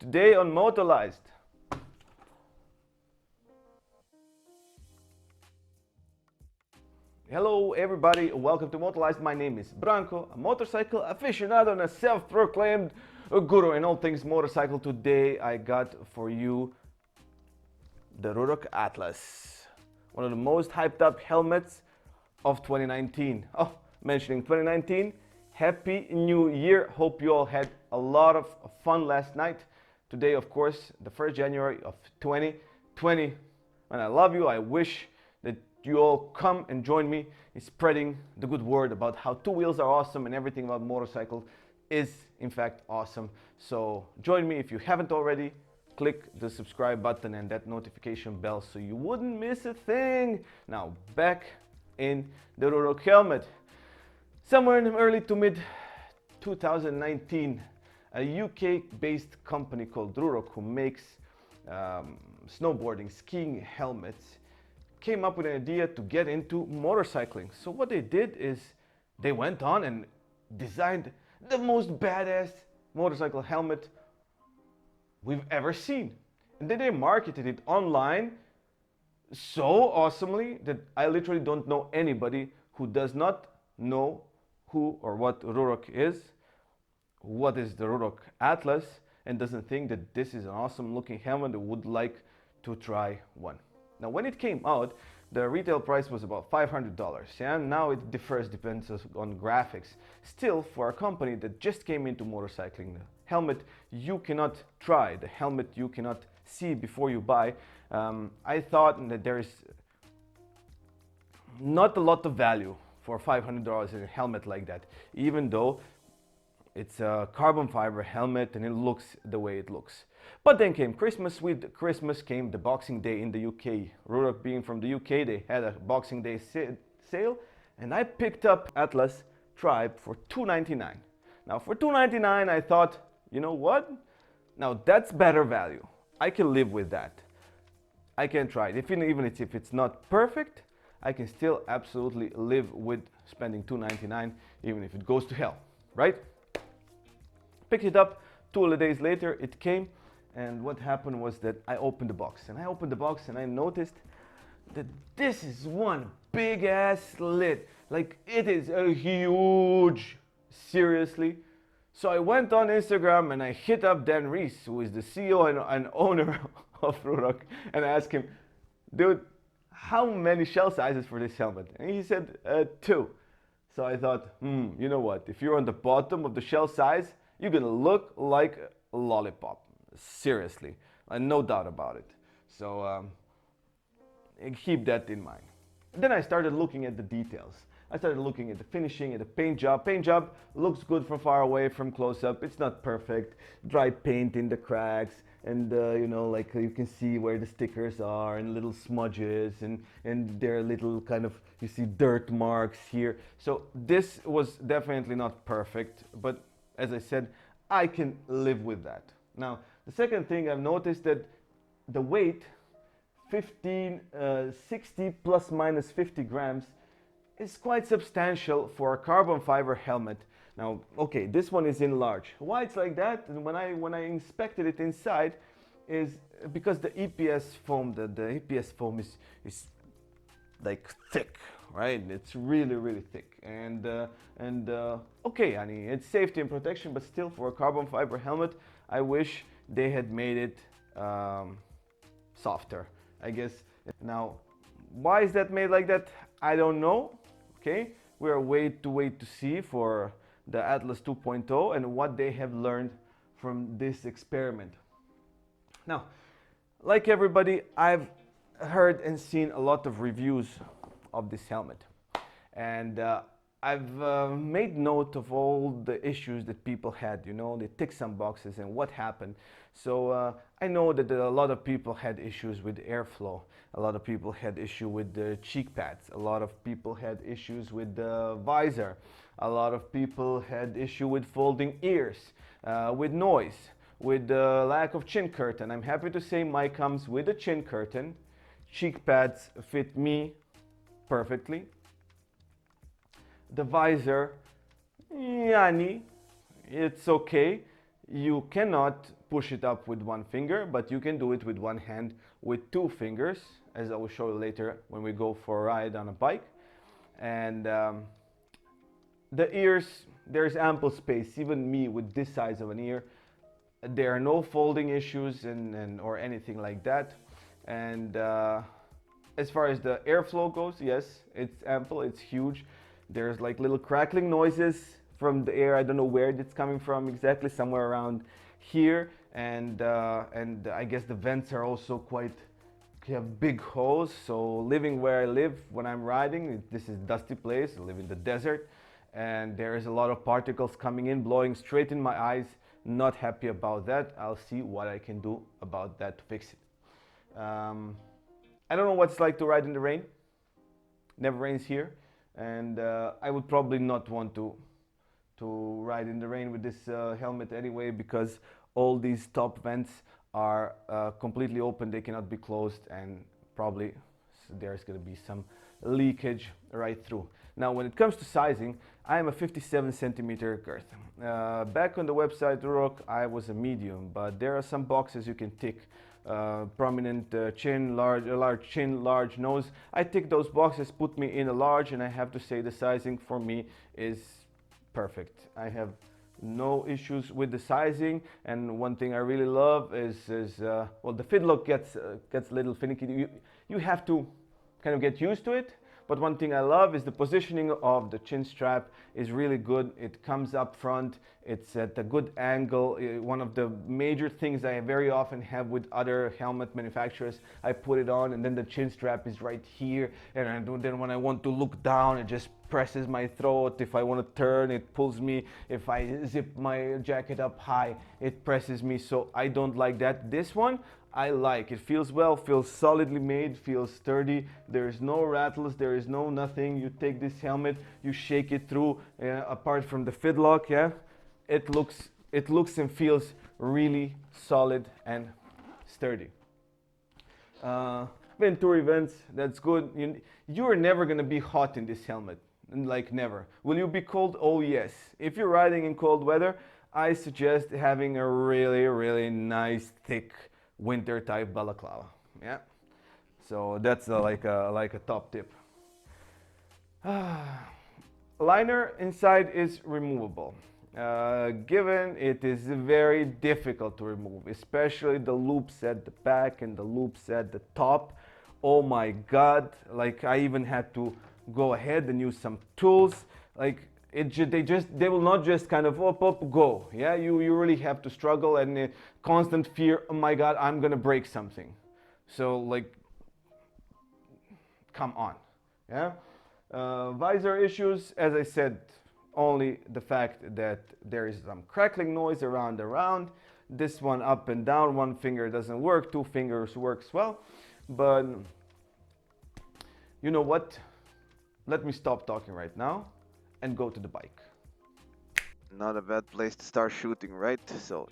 Today on Motorized. Hello everybody, welcome to Motorized. My name is Branko, a motorcycle aficionado and a self-proclaimed guru in all things motorcycle. Today I got for you the Ruroc Atlas, one of the most hyped up helmets of 2019. Oh, mentioning 2019, Happy New Year. Hope you all had a lot of fun last night. Today, of course, the 1st January of 2020. And I love you. I wish that you all come and join me in spreading the good word about how two wheels are awesome and everything about motorcycle is in fact awesome. So join me if you haven't already. Click the subscribe button and that notification bell so you wouldn't miss a thing. Now back in the Ruroc helmet. Somewhere in the early to mid 2019, a UK-based company called Ruroc, who makes snowboarding, skiing helmets, came up with an idea to get into motorcycling. So what they did is they went on and designed the most badass motorcycle helmet we've ever seen. And then they marketed it online so awesomely that I literally don't know anybody who does not know who or what Ruroc is, what is the Ruroc Atlas, and doesn't think that this is an awesome looking helmet and would like to try one. Now when it came out, the retail price was about $500, and now it differs, depends on graphics. Still, for a company that just came into motorcycling, the helmet you cannot try, the helmet you cannot see before you buy, I thought that there is not a lot of value for $500 in a helmet like that, even though it's a carbon fiber helmet and it looks the way it looks. But then came Christmas. With Christmas came the Boxing Day in the UK. Ruroc being from the UK, they had a Boxing Day sale, and I picked up Atlas Tribe for $2.99. Now for $2.99 I thought, you know what? Now that's better value. I can live with that. I can try it. Even if it's not perfect, I can still absolutely live with spending $2.99, even if it goes to hell, right? Picked it up, 2 days later it came, and what happened was that I opened the box. And I noticed that this is one big ass lid. Like, it is a huge, seriously. So I went on Instagram and I hit up Dan Reese, who is the CEO and owner of Ruroc, and I asked him, dude, how many shell sizes for this helmet? And he said 2. So I thought, you know what, if you're on the bottom of the shell size, you're gonna look like a lollipop, seriously, and no doubt about it. So keep that in mind. Then I started looking at the details. I started looking at the finishing, at the paint job. Paint job looks good from far away, from close up. It's not perfect. Dry paint in the cracks, and you know, like you can see where the stickers are and little smudges, and there are little kind of, you see dirt marks here. So this was definitely not perfect, but as I said, I can live with that. Now, the second thing I've noticed that the weight, 60 plus minus 50 grams, is quite substantial for a carbon fiber helmet. Now, okay, this one is in large. Why it's like that? And when I inspected it inside, is because the EPS foam, the EPS foam is like thick, right? It's really thick, and okay, I mean, it's safety and protection, but still, for a carbon fiber helmet, I wish they had made it softer, I guess. Now, why is that made like that? I don't know. Okay, we're wait to see for the Atlas 2.0 and what they have learned from this experiment. Now, like everybody, I've heard and seen a lot of reviews of this helmet, and I've made note of all the issues that people had. You know, they tick some boxes and what happened. So I know that a lot of people had issues with airflow. A lot of people had issue with the cheek pads. A lot of people had issues with the visor. A lot of people had issue with folding ears, with noise, with the lack of chin curtain. I'm happy to say mine comes with a chin curtain. Cheek pads fit me perfectly. The visor, yani, it's okay. You cannot push it up with one finger, but you can do it with one hand with two fingers, as I will show you later when we go for a ride on a bike. And the ears, there's ample space. Even me with this size of an ear, there are no folding issues or anything like that. And as far as the airflow goes, yes, it's ample, it's huge. There's like little crackling noises from the air. I don't know where it's coming from exactly, somewhere around here. And I guess the vents are also quite, have big holes. So living where I live when I'm riding, this is a dusty place. I live in the desert, and there is a lot of particles coming in, blowing straight in my eyes. Not happy about that. I'll see what I can do about that to fix it. I don't know what it's like to ride in the rain. Never rains here, and I would probably not want to ride in the rain with this helmet anyway, because all these top vents are completely open. They cannot be closed, and probably there's going to be some leakage right through. Now, when it comes to sizing, I am a 57 centimeter girth. Back on the website Ruroc, I was a medium, but there are some boxes you can tick. Prominent chin, large chin, large nose. I tick those boxes, put me in a large, and I have to say the sizing for me is perfect. I have no issues with the sizing, and one thing I really love is well, the fit look gets a little finicky. You have to kind of get used to it. But one thing I love is the positioning of the chin strap is really good. It comes up front, it's at a good angle. One of the major things I very often have with other helmet manufacturers, I put it on and then the chin strap is right here, and then when I want to look down, it just presses my throat. If I want to turn, it pulls me. If I zip my jacket up high, it presses me. So I don't like that. This one I like. It feels well, feels solidly made, feels sturdy. There is no rattles, there is no nothing. You take this helmet, you shake it through, apart from the fidlock, yeah, it looks and feels really solid and sturdy. Venturi vents, that's good. You're never gonna be hot in this helmet, like never. Will you be cold? Oh yes. If you're riding in cold weather, I suggest having a really nice thick winter type balaclava. Yeah, so that's like a top tip. Liner inside is removable. Given it is very difficult to remove, especially the loops at the back and the loops at the top. Oh my god, like I even had to go ahead and use some tools. Like they will not just kind of up go. Yeah, you really have to struggle, and constant fear, oh my god, I'm gonna break something. So like, come on. Yeah. Visor issues, as I said, only the fact that there is some crackling noise around. This one up and down, one finger doesn't work, two fingers works well. But you know what, let me stop talking right now and go to the bike. Not a bad place to start shooting, right? So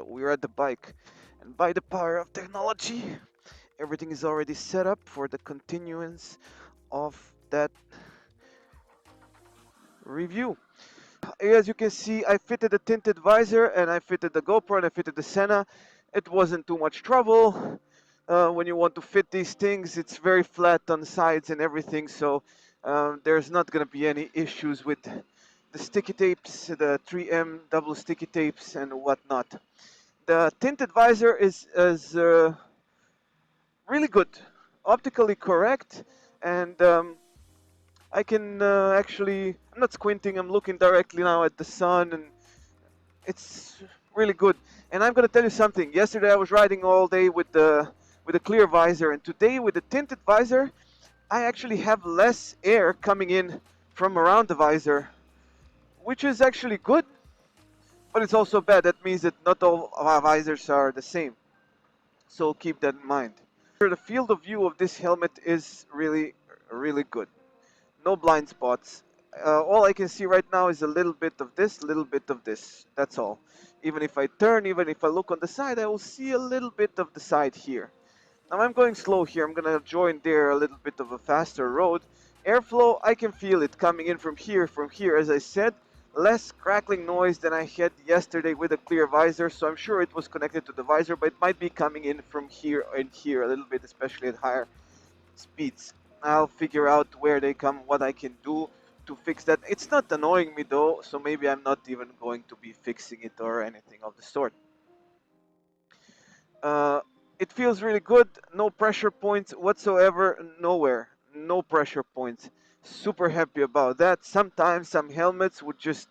we're at the bike, and by the power of technology, everything is already set up for the continuance of that review. As you can see, I fitted a tinted visor, and I fitted the GoPro, and I fitted the Senna. It wasn't too much trouble. When you want to fit these things, it's very flat on the sides and everything, so there's not going to be any issues with the sticky tapes, the 3M double sticky tapes and whatnot. The tinted visor is really good, optically correct, and I can actually, I'm not squinting, I'm looking directly now at the sun, and it's really good. And I'm going to tell you something. Yesterday I was riding all day with the clear visor, and today with the tinted visor, I actually have less air coming in from around the visor, which is actually good, but it's also bad. That means that not all our visors are the same, so keep that in mind. The field of view of this helmet is really good. No blind spots. All I can see right now is a little bit of this, little bit of this. That's all. Even if I turn, even if I look on the side, I will see a little bit of the side here. Now I'm going slow here. I'm gonna join there a little bit of a faster road. Airflow, I can feel it coming in from here, as I said. less crackling noise than I had yesterday with a clear visor, so I'm sure it was connected to the visor, but it might be coming in from here and here a little bit, especially at higher speeds. I'll figure out where they come, what I can do to fix that. It's not annoying me though, so maybe I'm not even going to be fixing it or anything of the sort. Uh, it feels really good. No pressure points whatsoever. Nowhere. No pressure points. Super happy about that. Sometimes some helmets would just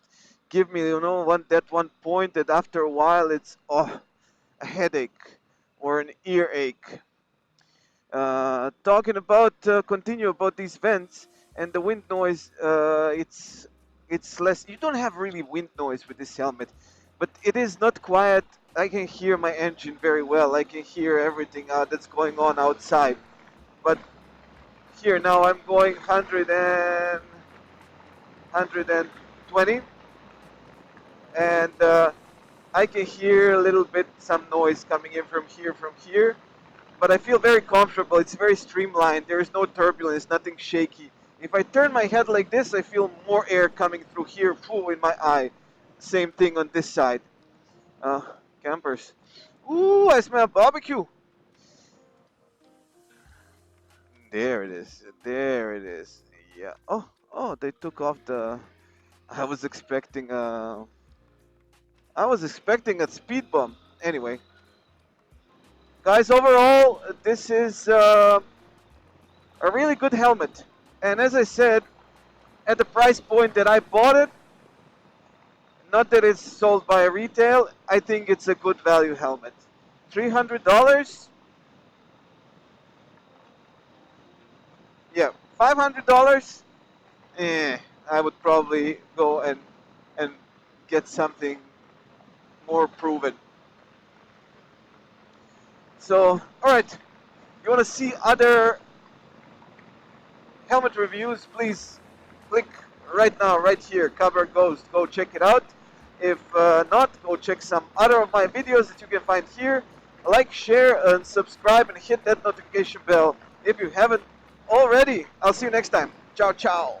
give me, that one point that after a while it's a headache or an earache. Talking about continue about these vents and the wind noise. It's less. You don't have really wind noise with this helmet, but it is not quiet. I can hear my engine very well. I can hear everything that's going on outside. But here now I'm going 120, and I can hear a little bit some noise coming in from here. But I feel very comfortable. It's very streamlined. There is no turbulence, nothing shaky. If I turn my head like this, I feel more air coming through here, in my eye. Same thing on this side. Uh, Campers. Ooh, I smell barbecue. There it is. There it is. Yeah. Oh, they took off the. I was expecting a. I was expecting a speed bump. Anyway, guys, overall, this is a really good helmet. And as I said, at the price point that I bought it, not that it's sold by retail, I think it's a good value helmet. $300? Yeah. $500? Eh, I would probably go and get something more proven. So, alright. You want to see other helmet reviews? Please click right now, right here, Cover Ghost. Go check it out. If not, go check some other of my videos that you can find here. Like, share, and subscribe, and hit that notification bell if you haven't already. I'll see you next time. Ciao, ciao.